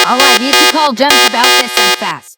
Alright, need to call Gems about this and fast.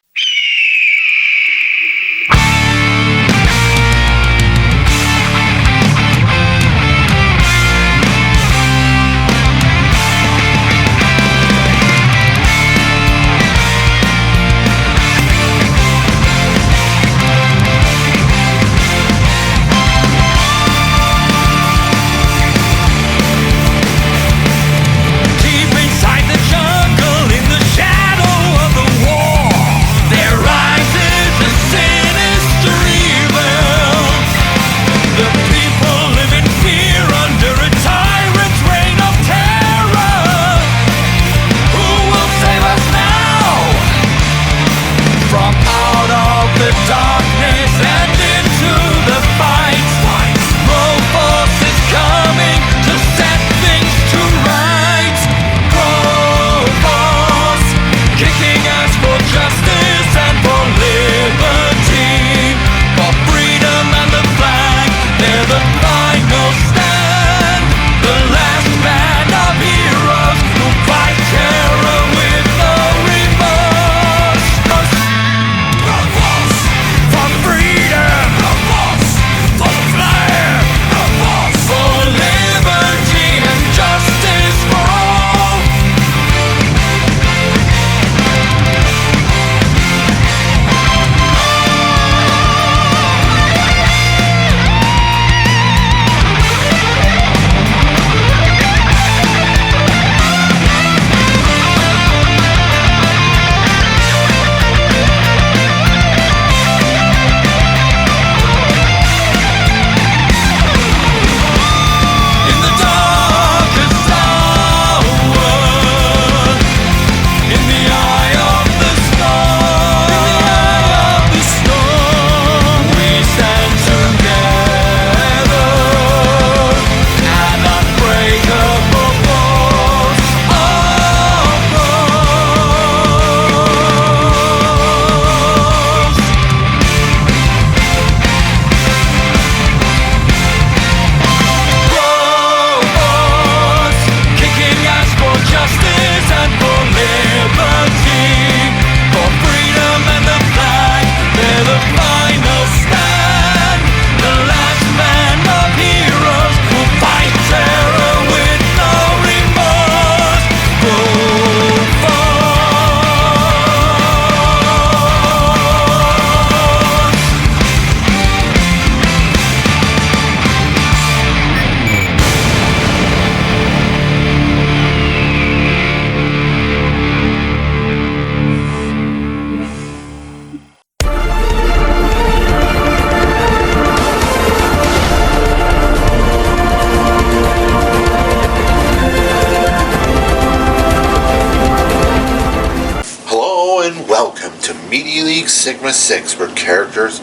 Sigma 6, where characters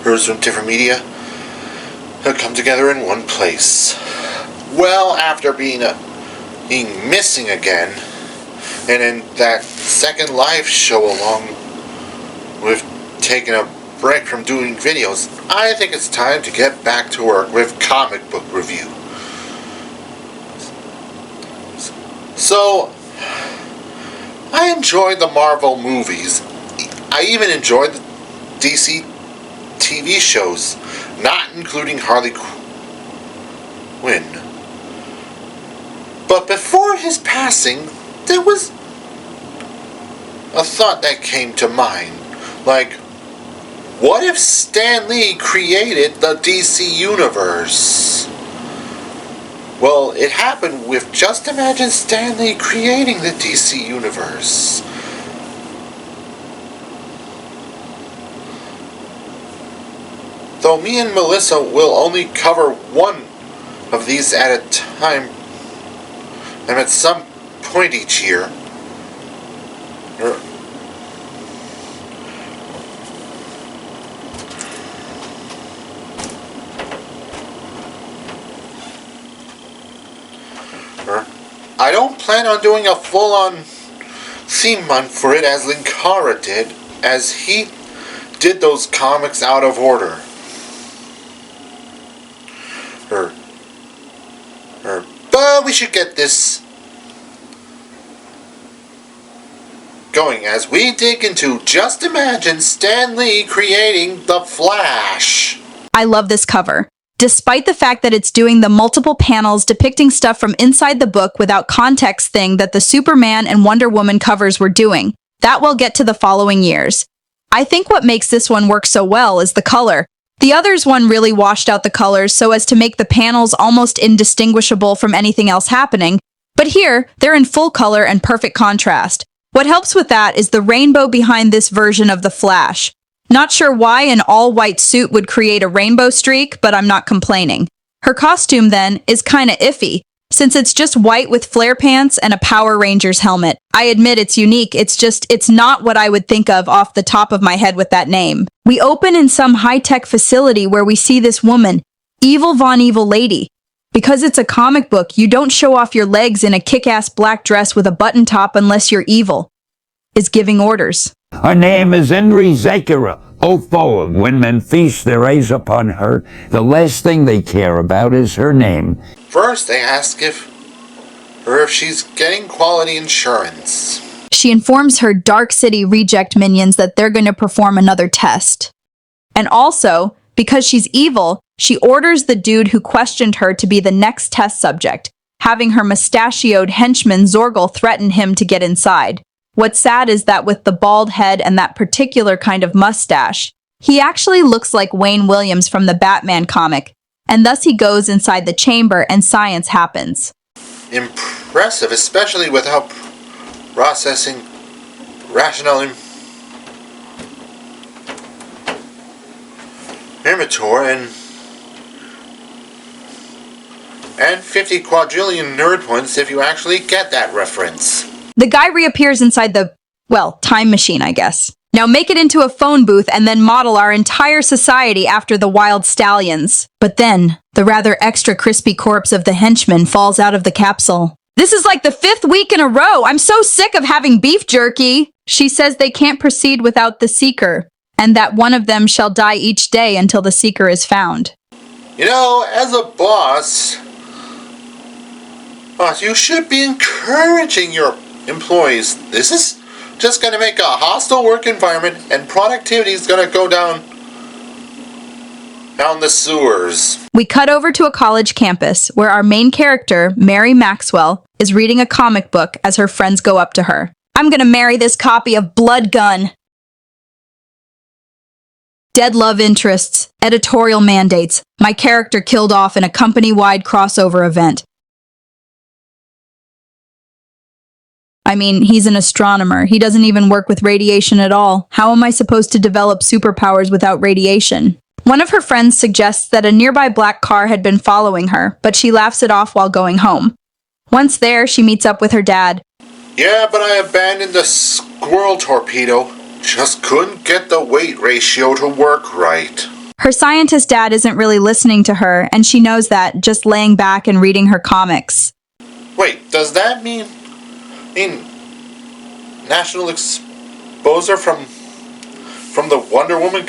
from different media have come together in one place. Well, after being missing again, and in that second live show along with taking a break from doing videos, I think it's time to get back to work with comic book review. So, I enjoyed the Marvel movies. I even enjoyed the DC TV shows, not including Harley Quinn. But before his passing, there was a thought that came to mind. Like, what if Stan Lee created the DC Universe? Well, it happened with just imagine Stan Lee creating the DC Universe. Though me and Melissa will only cover one of these at a time, and at some point each year. I don't plan on doing a full-on theme month for it as Linkara did, as he did those comics out of order. But we should get this going as we dig into Just Imagine Stan Lee creating The Flash. I love this cover. Despite the fact that it's doing the multiple panels depicting stuff from inside the book without context thing that the Superman and Wonder Woman covers were doing. That we'll get to the following years. I think what makes this one work so well is the color. The others one really washed out the colors so as to make the panels almost indistinguishable from anything else happening, but here, they're in full color and perfect contrast. What helps with that is the rainbow behind this version of the Flash. Not sure why an all-white suit would create a rainbow streak, but I'm not complaining. Her costume, then, is kinda iffy, since it's just white with flare pants and a Power Rangers helmet. I admit it's unique, it's not what I would think of off the top of my head with that name. We open in some high-tech facility where we see this woman, Evil Von Evil Lady. Because it's a comic book, you don't show off your legs in a kick-ass black dress with a button top unless you're evil. Is giving orders. Her name is Indri Zakira. Although when men feast their eyes upon her, the last thing they care about is her name. First, they ask her if she's getting quality insurance. She informs her Dark City reject minions that they're going to perform another test. And also, because she's evil, she orders the dude who questioned her to be the next test subject, having her mustachioed henchman Zorgal threaten him to get inside. What's sad is that with the bald head and that particular kind of mustache, he actually looks like Wayne Williams from the Batman comic, and thus he goes inside the chamber and science happens. Impressive, especially with how processing rational immature and 50 quadrillion nerd points if you actually get that reference. The guy reappears inside the, time machine, I guess. Now make it into a phone booth and then model our entire society after the wild stallions. But then, the rather extra crispy corpse of the henchman falls out of the capsule. This is like the 5th week in a row. I'm so sick of having beef jerky. She says they can't proceed without the seeker, and that one of them shall die each day until the seeker is found. You know, as a boss, you should be encouraging your employees. This is just going to make a hostile work environment, and productivity is going to go down the sewers. We cut over to a college campus where our main character, Mary Maxwell, is reading a comic book as her friends go up to her. I'm going to marry this copy of Blood Gun. Dead love interests, editorial mandates, my character killed off in a company-wide crossover event. I mean, he's an astronomer. He doesn't even work with radiation at all. How am I supposed to develop superpowers without radiation? One of her friends suggests that a nearby black car had been following her, but she laughs it off while going home. Once there, she meets up with her dad. Yeah, but I abandoned the squirrel torpedo. Just couldn't get the weight ratio to work right. Her scientist dad isn't really listening to her, and she knows that, just laying back and reading her comics. Wait, does that mean national exposure from the Wonder Woman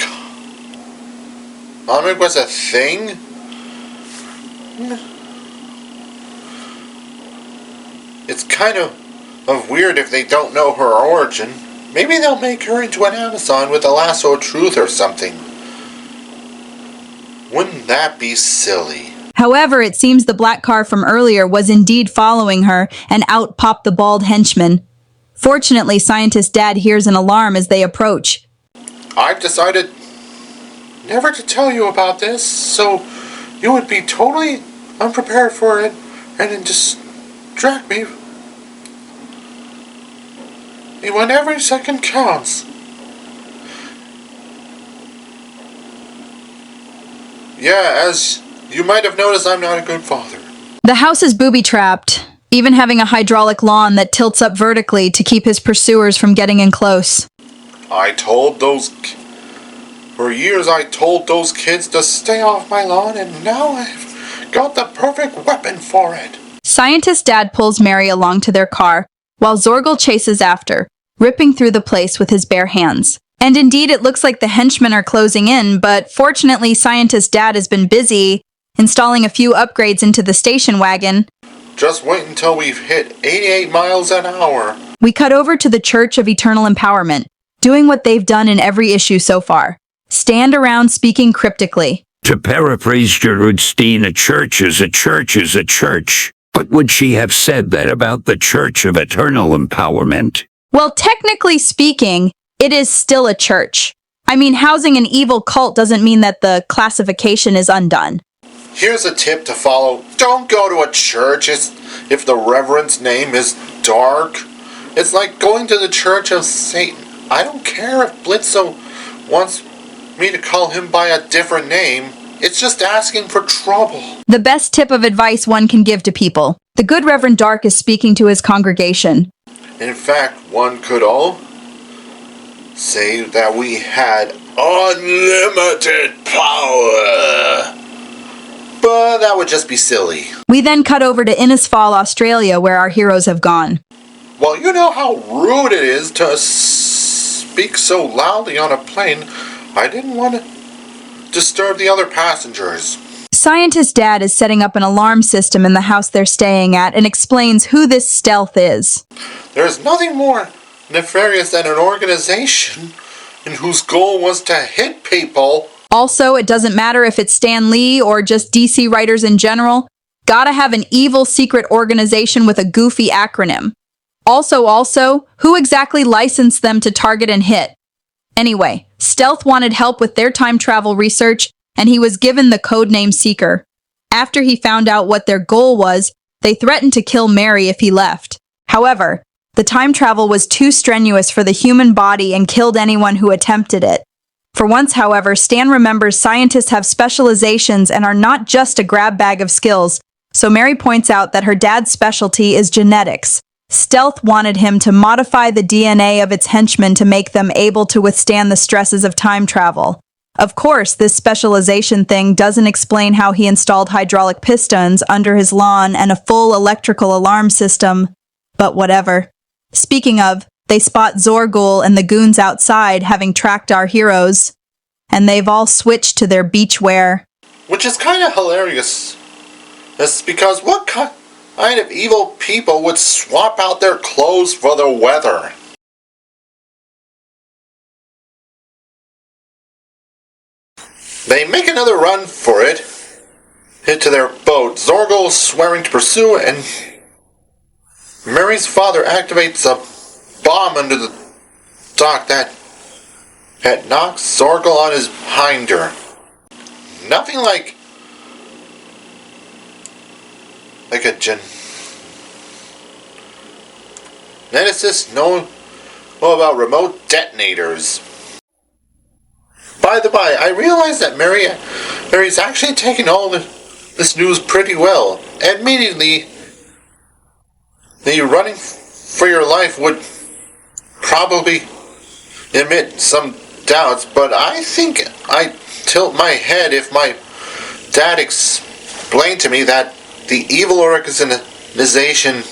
comic was a thing? It's kind of weird if they don't know her origin. Maybe they'll make her into an Amazon with a lasso of truth or something. Wouldn't that be silly? However, it seems the black car from earlier was indeed following her, and out popped the bald henchman. Fortunately, Scientist Dad hears an alarm as they approach. I've decided never to tell you about this, so you would be totally unprepared for it and then distract me when every second counts. Yeah, as you might have noticed, I'm not a good father. The house is booby-trapped, even having a hydraulic lawn that tilts up vertically to keep his pursuers from getting in close. For years I told those kids to stay off my lawn, and now I've got the perfect weapon for it. Scientist Dad pulls Mary along to their car, while Zorgal chases after, ripping through the place with his bare hands. And indeed, it looks like the henchmen are closing in, but fortunately, Scientist Dad has been busy installing a few upgrades into the station wagon. Just wait until we've hit 88 miles an hour. We cut over to the Church of Eternal Empowerment, doing what they've done in every issue so far. Stand around speaking cryptically. To paraphrase Gerudstein, a church is a church is a church. But would she have said that about the Church of Eternal Empowerment? Well, technically speaking, it is still a church. I mean, housing an evil cult doesn't mean that the classification is undone. Here's a tip to follow. Don't go to a church if the reverend's name is dark. It's like going to the Church of Satan. I don't care if Blitzo wants me to call him by a different name. It's just asking for trouble. The best tip of advice one can give to people. The good Reverend Dark is speaking to his congregation. In fact, one could all say that we had unlimited power. But that would just be silly. We then cut over to Innisfall, Australia, where our heroes have gone. Well, you know how rude it is to speak so loudly on a plane. I didn't want to disturb the other passengers. Scientist Dad is setting up an alarm system in the house they're staying at and explains who this stealth is. There's nothing more nefarious than an organization in whose goal was to hit people. Also, it doesn't matter if it's Stan Lee or just DC writers in general. Gotta have an evil secret organization with a goofy acronym. Also, who exactly licensed them to target and hit? Anyway, Stealth wanted help with their time travel research, and he was given the codename Seeker. After he found out what their goal was, they threatened to kill Mary if he left. However, the time travel was too strenuous for the human body and killed anyone who attempted it. For once, however, Stan remembers scientists have specializations and are not just a grab bag of skills, so Mary points out that her dad's specialty is genetics. Stealth wanted him to modify the DNA of its henchmen to make them able to withstand the stresses of time travel. Of course, this specialization thing doesn't explain how he installed hydraulic pistons under his lawn and a full electrical alarm system, but whatever. Speaking of, they spot Zorgul and the goons outside having tracked our heroes, and they've all switched to their beach wear. Which is kind of hilarious. That's because what kind of evil people would swap out their clothes for the weather? They make another run for it, hit to their boat, Zorgul swearing to pursue, and Mary's father activates a bomb under the dock that knocks Zorgul on his hinder. Nothing like a geneticist know about remote detonators. By the by, I realize that Mary's actually taken all this news pretty well. Admittedly, the running for your life would probably emit some doubts, but I think I'd tilt my head if my dad explained to me that the evil organization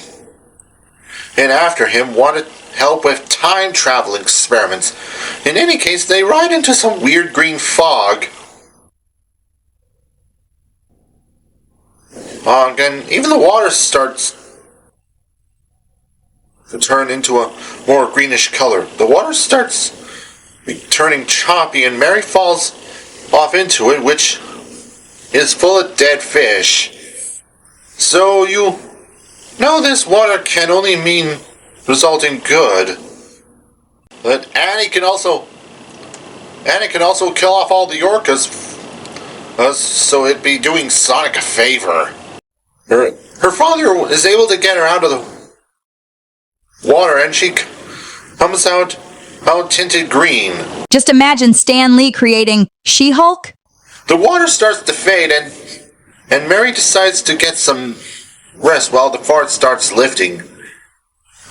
and after him wanted help with time travel experiments. In any case, they ride into some weird green fog. And even the water starts to turn into a more greenish color. The water starts turning choppy, and Mary falls off into it, which is full of dead fish. So you know this water can only mean result in good. But Annie can also kill off all the orcas, so it'd be doing Sonic a favor. Her father is able to get her out of the water, and she comes out tinted green. Just imagine Stan Lee creating She-Hulk. The water starts to fade, and Mary decides to get some rest while the fart starts lifting.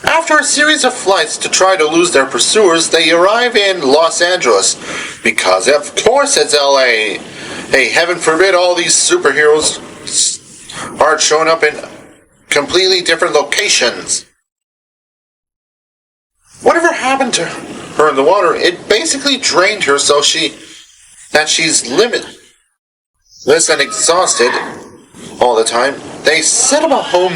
After a series of flights to try to lose their pursuers, they arrive in Los Angeles, because of course it's LA. Hey, heaven forbid all these superheroes are showing up in completely different locations. Whatever happened to her in the water, it basically drained her so she's limitless and exhausted all the time. They set up a home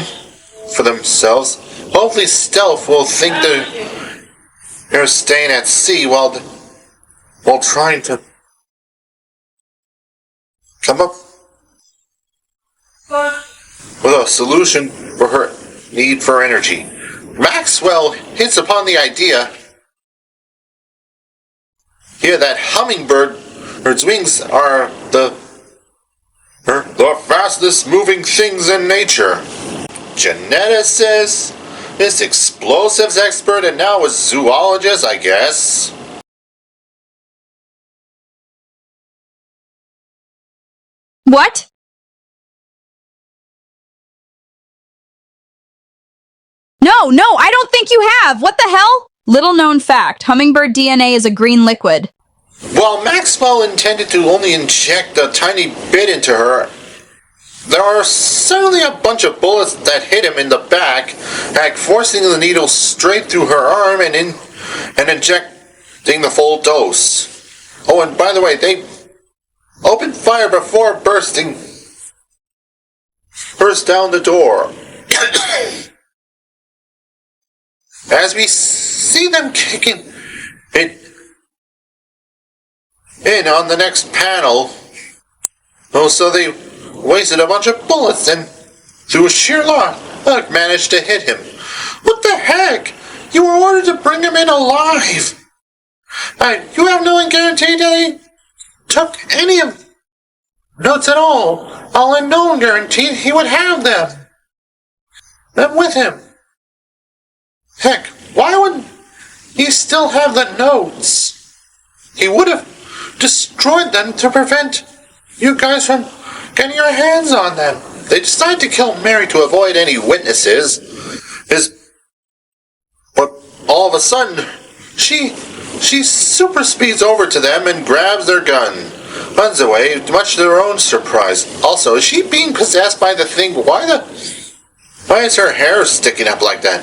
for themselves. Hopefully Stealth will think they're staying at sea while trying to come up with a solution for her need for energy. Maxwell hits upon the idea here that hummingbird's wings are the fastest moving things in nature. Geneticist, this explosives expert, and now a zoologist, I guess. What? No, I don't think you have. What the hell? Little known fact, hummingbird DNA is a green liquid. While Maxwell intended to only inject a tiny bit into her, there are suddenly a bunch of bullets that hit him in the back, forcing the needle straight through her arm and injecting the full dose. Oh, and by the way, they opened fire before burst down the door. As we see them kicking it in on the next panel, so they wasted a bunch of bullets and through sheer luck managed to hit him. What the heck? You were ordered to bring him in alive. You have no guarantee that he took any of notes at all. All unknown guaranteed he would have them with him. Heck, why would he still have the notes? He would have destroyed them to prevent you guys from getting your hands on them. They decide to kill Mary to avoid any witnesses. But all of a sudden, she super speeds over to them and grabs their gun. Runs away, much to their own surprise. Also, is she being possessed by the thing? Why is her hair sticking up like that?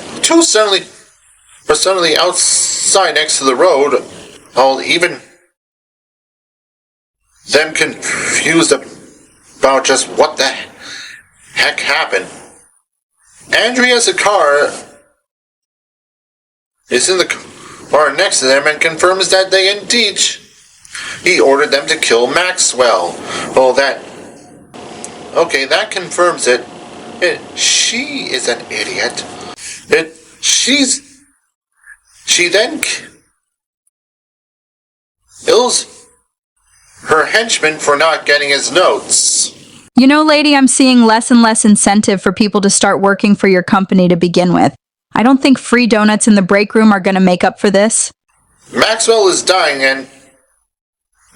Suddenly outside next to the road, even them confused about just what the heck happened. Andrea's car is in the car next to them and confirms that he ordered them to kill Maxwell. That confirms it. She is an idiot. She then kills her henchman for not getting his notes. You know, lady, I'm seeing less and less incentive for people to start working for your company to begin with. I don't think free donuts in the break room are going to make up for this. Maxwell is dying and,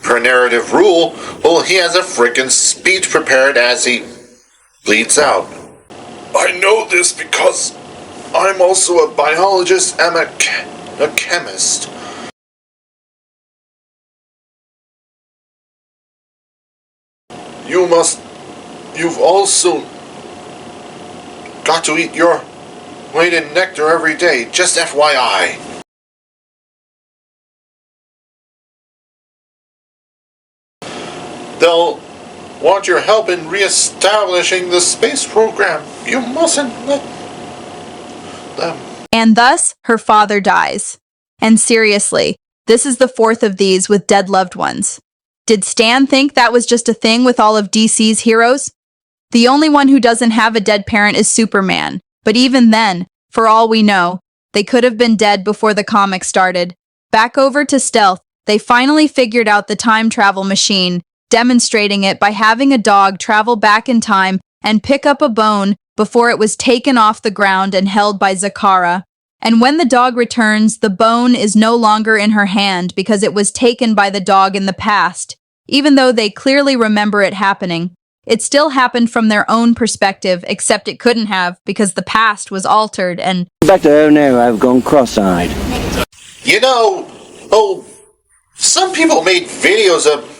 per narrative rule, he has a frickin' speech prepared as he bleeds out. I know this because I'm also a biologist and a chemist. You've also got to eat your weight in nectar every day, just FYI. They'll want your help in re-establishing the space program. You mustn't let them. And thus, her father dies. And seriously, this is the fourth of these with dead loved ones. Did Stan think that was just a thing with all of DC's heroes? The only one who doesn't have a dead parent is Superman. But even then, for all we know, they could have been dead before the comic started. Back over to Stealth, they finally figured out the time travel machine, demonstrating it by having a dog travel back in time and pick up a bone before it was taken off the ground and held by Zakara. And when the dog returns, the bone is no longer in her hand because it was taken by the dog in the past. Even though they clearly remember it happening, it still happened from their own perspective, except it couldn't have because the past was altered and... Back to oh no, I've gone cross-eyed. You know, some people made videos of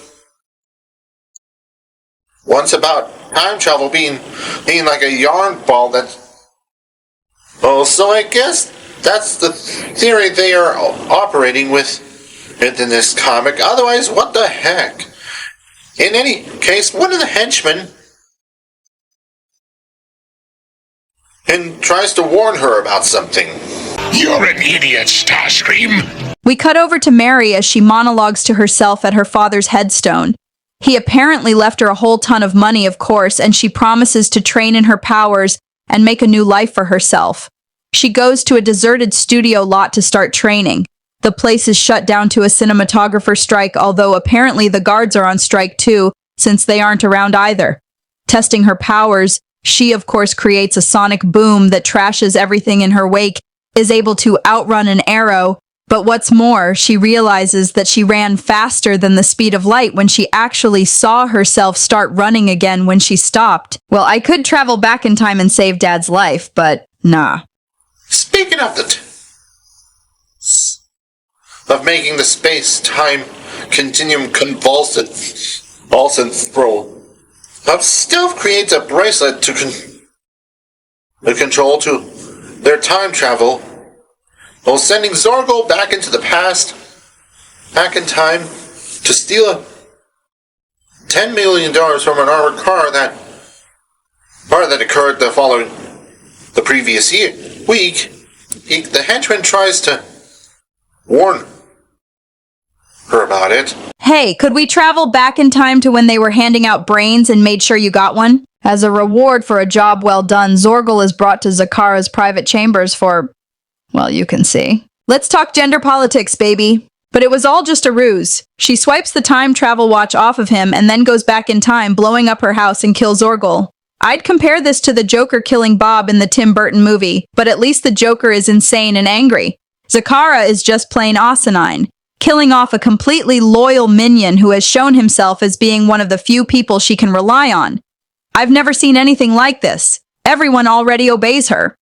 once about time travel being like a yarn ball that... so I guess that's the theory they are operating with in this comic. Otherwise, what the heck? In any case, one of the henchmen and tries to warn her about something. You're an idiot, Starscream. We cut over to Mary as she monologues to herself at her father's headstone. He apparently left her a whole ton of money, of course, and she promises to train in her powers and make a new life for herself. She goes to a deserted studio lot to start training. The place is shut down to a cinematographer strike, although apparently the guards are on strike too, since they aren't around either. Testing her powers, she of course creates a sonic boom that trashes everything in her wake, is able to outrun an arrow, but what's more, she realizes that she ran faster than the speed of light when she actually saw herself start running again when she stopped. Well, I could travel back in time and save Dad's life, but nah. Speaking of of making the space-time continuum convulsant throw, Stealth creates a bracelet to control to their time travel, while sending Zorgo back into the past, back in time, to steal $10 million from an armored car that occurred the previous week. The henchman tries to warn her about it. Hey, could we travel back in time to when they were handing out brains and made sure you got one? As a reward for a job well done, Zorgal is brought to Zakara's private chambers for, well, you can see. Let's talk gender politics, baby. But it was all just a ruse. She swipes the time travel watch off of him and then goes back in time, blowing up her house and kills Zorgal. I'd compare this to the Joker killing Bob in the Tim Burton movie, but at least the Joker is insane and angry. Zakara is just plain asinine, killing off a completely loyal minion who has shown himself as being one of the few people she can rely on. I've never seen anything like this. Everyone already obeys her.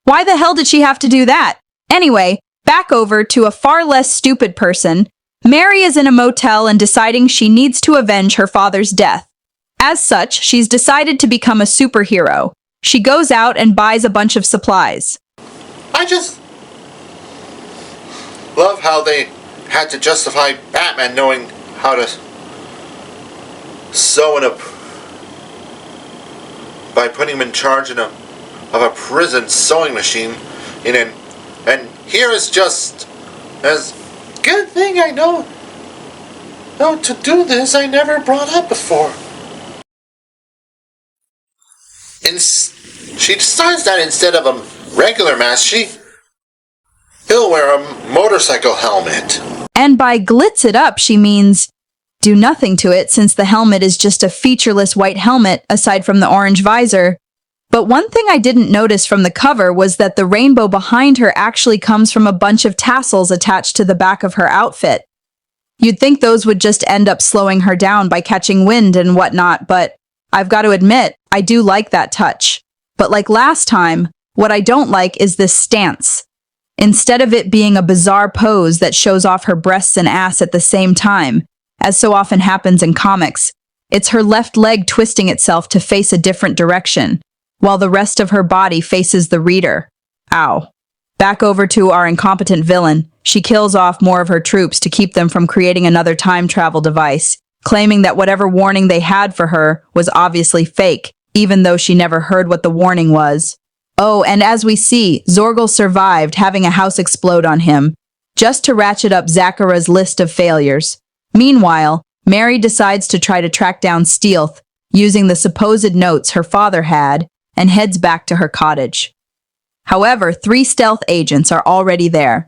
Why the hell did she have to do that? Anyway, back over to a far less stupid person. Mary is in a motel and deciding she needs to avenge her father's death. As such, she's decided to become a superhero. She goes out and buys a bunch of supplies. I just love how they had to justify Batman knowing how to sew in by putting him in charge of a prison sewing machine and here is just as good thing I know to do this I never brought up before. She decides that instead of a regular mask, he'll wear a motorcycle helmet. And by glitz it up, she means do nothing to it, since the helmet is just a featureless white helmet aside from the orange visor. But one thing I didn't notice from the cover was that the rainbow behind her actually comes from a bunch of tassels attached to the back of her outfit. You'd think those would just end up slowing her down by catching wind and whatnot, but I've got to admit, I do like that touch. But like last time, what I don't like is this stance. Instead of it being a bizarre pose that shows off her breasts and ass at the same time, as so often happens in comics, it's her left leg twisting itself to face a different direction, while the rest of her body faces the reader. Ow. Back over to our incompetent villain. She kills off more of her troops to keep them from creating another time travel device, claiming that whatever warning they had for her was obviously fake, even though she never heard what the warning was. Oh, and as we see, Zorgal survived having a house explode on him, just to ratchet up Zakara's list of failures. Meanwhile, Mary decides to try to track down Stealth, using the supposed notes her father had, and heads back to her cottage. However, 3 stealth agents are already there,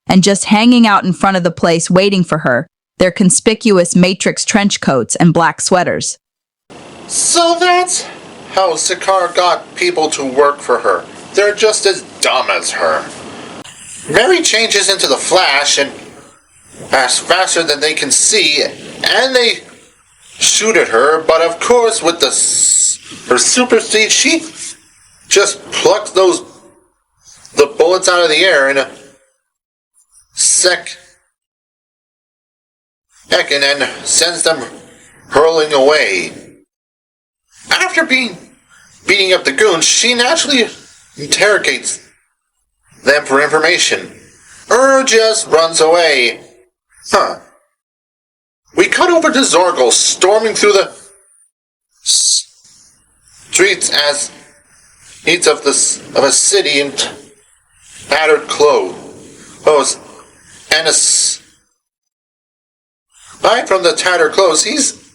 and just hanging out in front of the place waiting for her, their conspicuous matrix trench coats and black sweaters. So that's how Sakaar got people to work for her. They're just as dumb as her. Mary changes into the Flash and faster than they can see, and they shoot at her, but of course with her super speed, she just plucks the bullets out of the air in a second and sends them hurling away. After beating up the goons, she naturally interrogates them for information, or just runs away. We cut over to Zorgal storming through the streets needs of a city in tattered clothes. And aside from the tattered clothes, he's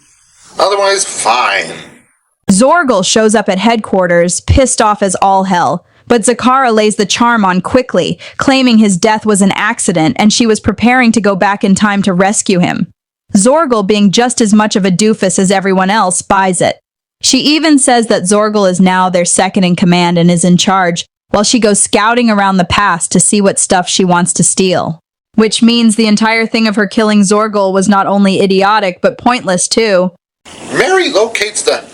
otherwise fine. Zorgal shows up at headquarters, pissed off as all hell. But Zakara lays the charm on quickly, claiming his death was an accident and she was preparing to go back in time to rescue him. Zorgal, being just as much of a doofus as everyone else, buys it. She even says that Zorgal is now their second in command and is in charge, while she goes scouting around the past to see what stuff she wants to steal. Which means the entire thing of her killing Zorgal was not only idiotic, but pointless too. Mary locates the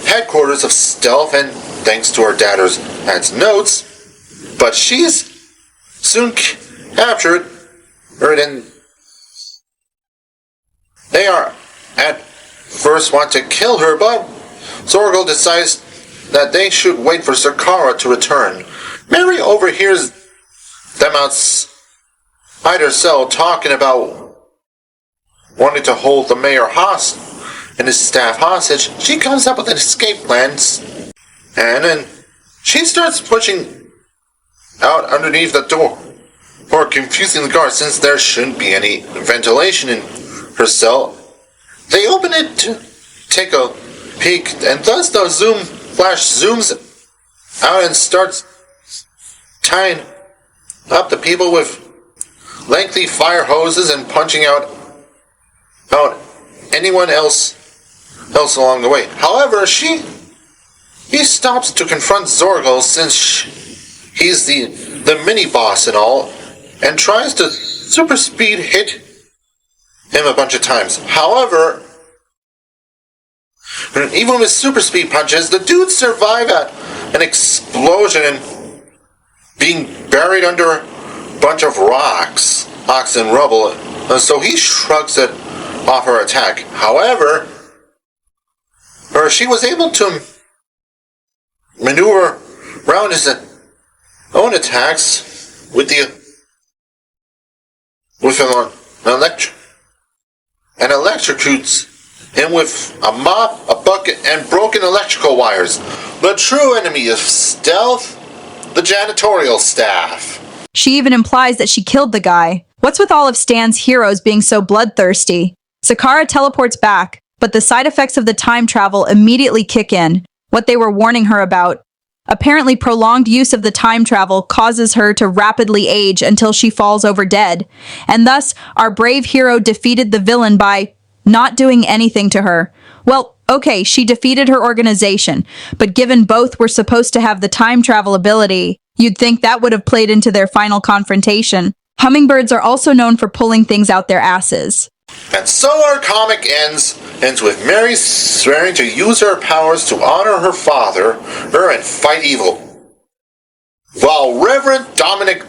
headquarters of Stealth and thanks to her dad's notes, but she's soon captured, and they are at first want to kill her, but Zorgal decides that they should wait for Zakara to return. Mary overhears them outside her cell talking about wanting to hold the mayor and his staff hostage. She comes up with an escape plan, and then she starts pushing out underneath the door, or confusing the guards since there shouldn't be any ventilation in her cell. They open it to take a peek, and thus the flash zooms out and starts tying up the people with lengthy fire hoses and punching out anyone else along the way. However, he stops to confront Zorgal since he's the mini boss and all, and tries to super speed hit him a bunch of times. However, even with super speed punches, the dudes survive an explosion and being buried under a bunch of rocks and rubble, so he shrugs it off her attack. However, she was able to maneuver around his own attacks with an electrocutes him with a mop, a bucket, and broken electrical wires. The true enemy of Stealth, the janitorial staff. She even implies that she killed the guy. What's with all of Stan's heroes being so bloodthirsty? Zakara teleports back, but the side effects of the time travel immediately kick in, what they were warning her about. Apparently, prolonged use of the time travel causes her to rapidly age until she falls over dead, and thus our brave hero defeated the villain by not doing anything to her. Well, okay, she defeated her organization, but given both were supposed to have the time travel ability, you'd think that would have played into their final confrontation. Hummingbirds are also known for pulling things out their asses. And so our comic ends with Mary swearing to use her powers to honor her father, and fight evil. While Reverend Dominic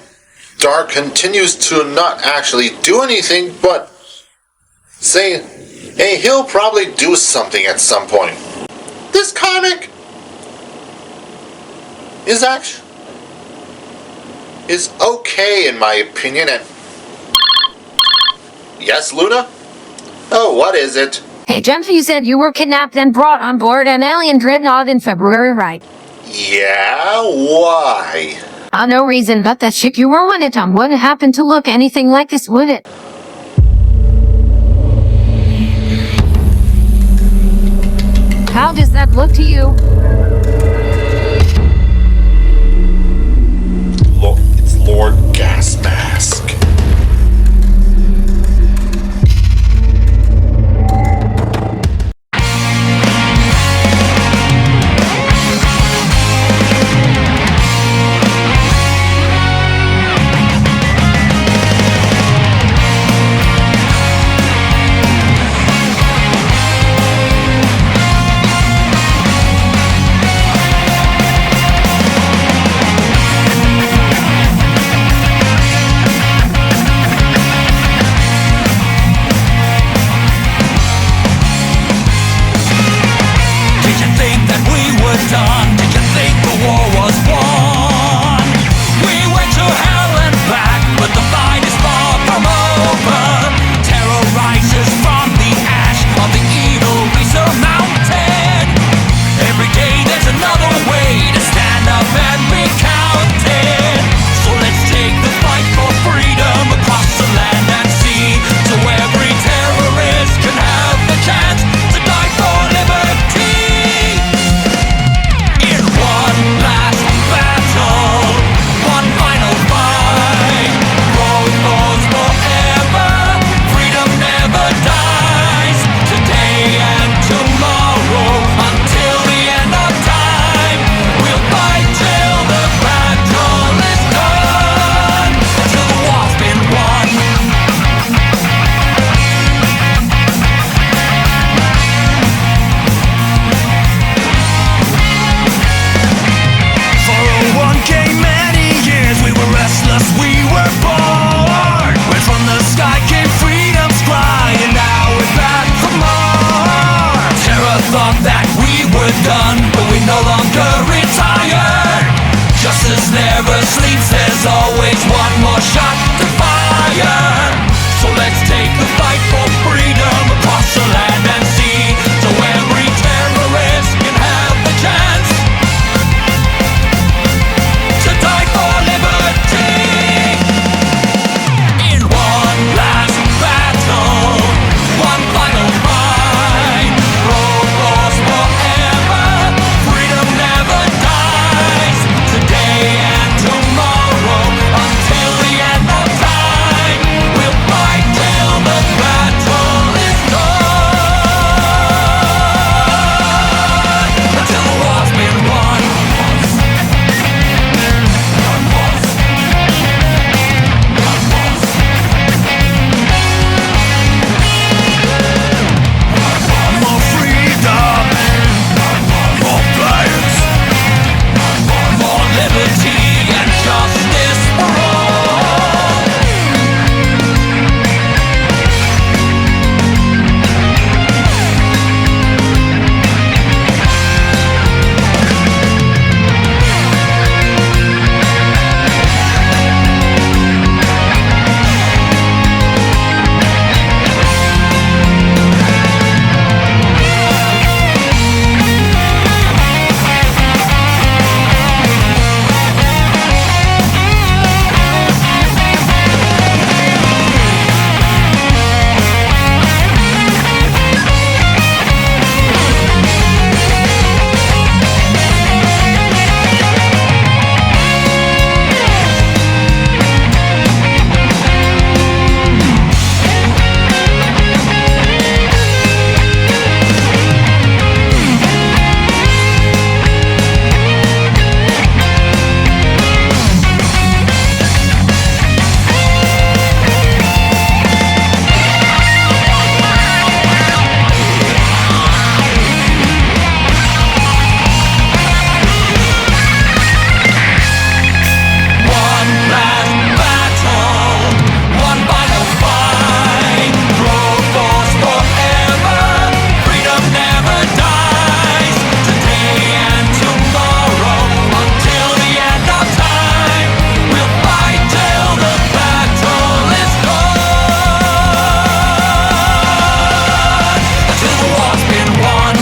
Dark continues to not actually do anything, but say, hey, he'll probably do something at some point. This comic is okay in my opinion, and yes, Loona? Oh, what is it? Hey, Jen, you said you were kidnapped and brought on board an alien dreadnought in February, right? Yeah, why? No reason, but that ship you were on it on wouldn't happen to look anything like this, would it? How does that look to you? Look, it's Lord Gas Mask. we're done, but we no longer retire. Justice never sleeps, there's always one more shot to fire. So let's take the fight for freedom across the land and sea, so every terrorist can have the chance to die for liberty. In one last battle, one final fight, road wars forever, freedom never dies. Today and tomorrow, until the end of time, we'll fight till the battle is done, until the war's been won. More freedom, more players, more liberty and justice for all. One last battle, one final fight, road wars forever, freedom never dies. Today and tomorrow, until the end of time, we'll fight till the battle is done, until the war's been won.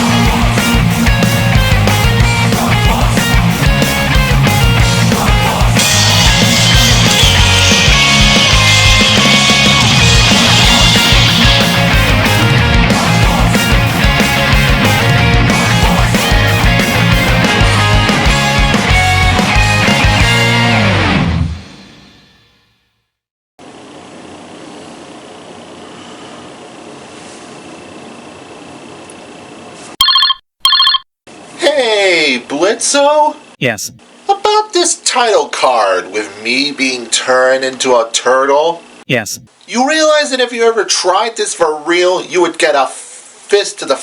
Hey, Blitzo? Yes. About this title card with me being turned into a turtle? Yes. You realize that if you ever tried this for real, you would get a fist to the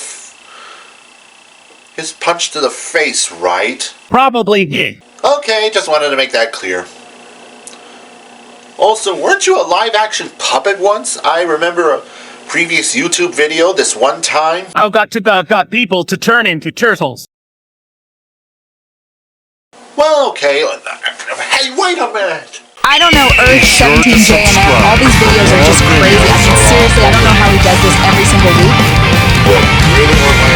his punch to the face, right? Probably. Okay, just wanted to make that clear. Also, weren't you a live-action puppet once? I remember a previous YouTube video this one time. I got people to turn into turtles. Well, okay. Hey, wait a minute! I don't know, Earth 17 J.N.F. All these videos are just crazy. I mean, seriously, I don't know how he does this every single week. Well, you really want my